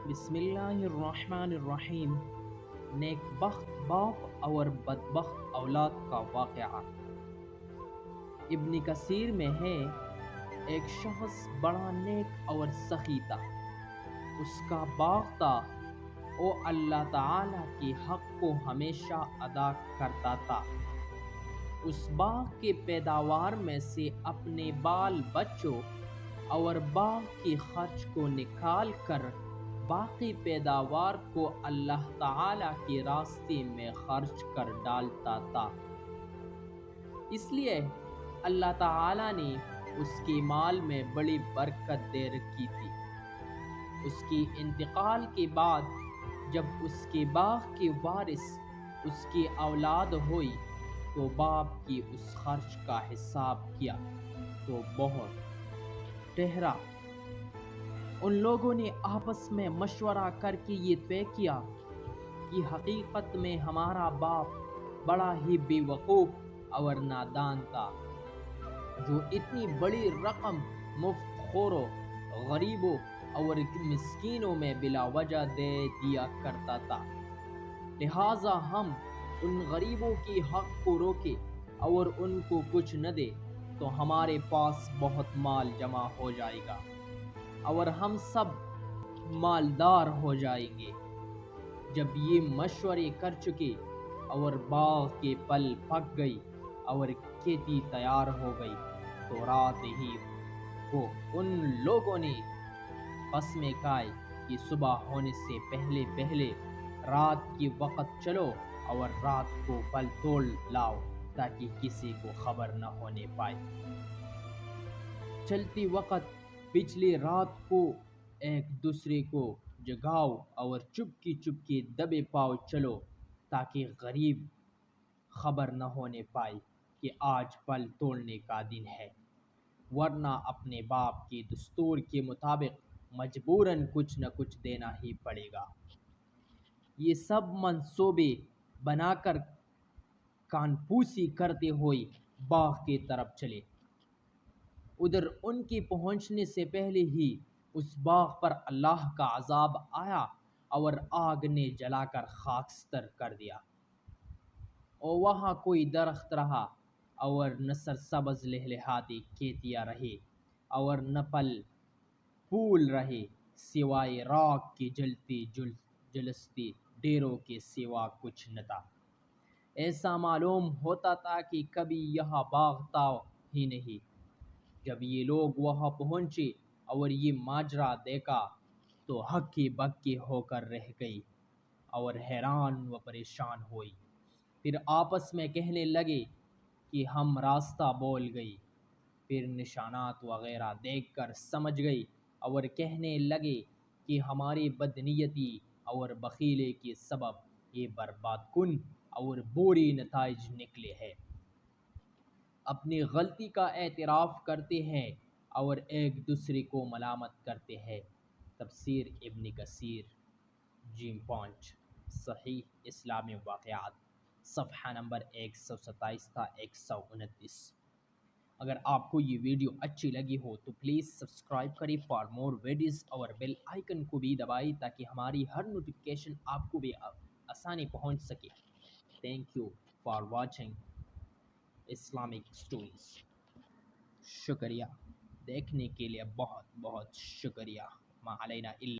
بسم اللہ الرحمن الرحیم۔ نیک بخت باپ اور بدبخت اولاد کا واقعہ۔ ابن کثیر میں ہے، ایک شخص بڑا نیک اور سخی تھا۔ اس کا باغ تھا، وہ اللہ تعالی کے حق کو ہمیشہ ادا کرتا تھا۔ اس باغ کے پیداوار میں سے اپنے بال بچوں اور باغ کے خرچ کو نکال کر باقی پیداوار کو اللہ تعالی کے راستے میں خرچ کر ڈالتا تھا۔ اس لیے اللہ تعالی نے اس کے مال میں بڑی برکت دے رکھی تھی۔ اس کے انتقال کے بعد جب اس کے باغ کے وارث اس کی اولاد ہوئی تو باپ کی اس خرچ کا حساب کیا تو بہت ٹھہرا۔ ان لوگوں نے آپس میں مشورہ کر کے یہ طے کیا کہ حقیقت میں ہمارا باپ بڑا ہی بے وقوف اور نادان تھا، جو اتنی بڑی رقم مفت خوروں، غریبوں اور مسکینوں میں بلا وجہ دے دیا کرتا تھا۔ لہٰذا ہم ان غریبوں کے حق کو روکے اور ان کو کچھ نہ دے تو ہمارے پاس بہت مال جمع ہو جائے گا اور ہم سب مالدار ہو جائیں گے۔ جب یہ مشورے کر چکے اور باغ کے پھل پک گئی اور کھیتی تیار ہو گئی تو رات ہی کو ان لوگوں نے قسمیں کھائی کہ صبح ہونے سے پہلے پہلے رات کے وقت چلو اور رات کو پھل توڑ لاؤ تاکہ کسی کو خبر نہ ہونے پائے۔ چلتی وقت پچھلی رات کو ایک دوسرے کو جگاؤ اور چپکے دبے پاؤ چلو تاکہ غریب خبر نہ ہونے پائے کہ آج پھل توڑنے کا دن ہے، ورنہ اپنے باپ کے دستور کے مطابق مجبوراً کچھ نہ کچھ دینا ہی پڑے گا۔ یہ سب منصوبے بنا کر کانپوسی کرتے ہوئے باغ کی طرف چلے۔ ادھر ان کے پہنچنے سے پہلے ہی اس باغ پر اللہ کا عذاب آیا اور آگ نے جلا کر خاکستر کر دیا، اور وہاں کوئی درخت رہا اور نہ سرسبز لہلہاتی کھیتیاں رہی اور نہ پھل پھول رہے، سوائے راکھ کے جلتے جلستے ڈیروں کے سوا کچھ نہ تھا۔ ایسا معلوم ہوتا تھا کہ کبھی یہاں باغ تھا ہی نہیں۔ جب یہ لوگ وہاں پہنچے اور یہ ماجرا دیکھا تو ہکے بکے ہو کر رہ گئی اور حیران و پریشان ہوئی۔ پھر آپس میں کہنے لگے کہ ہم راستہ بھول گئی۔ پھر نشانات وغیرہ دیکھ کر سمجھ گئی اور کہنے لگے کہ ہماری بدنیتی اور بخیلی کے سبب یہ برباد کن اور بری نتائج نکلے ہیں۔ اپنی غلطی کا اعتراف کرتے ہیں اور ایک دوسرے کو ملامت کرتے ہیں۔ تفسیر ابن کثیر جیم 5 صحیح اسلامی واقعات، صفحہ نمبر 127 تا 129۔ اگر آپ کو یہ ویڈیو اچھی لگی ہو تو پلیز سبسکرائب کریں فار مور ویڈیوز اور بیل آئیکن کو بھی دبائیں تاکہ ہماری ہر نوٹیفیکیشن آپ کو بھی آسانی پہنچ سکے۔ Thank you for watching Islamic stories. شکریہ، دیکھنے کے لیے بہت بہت شکریہ۔ ما علینا الا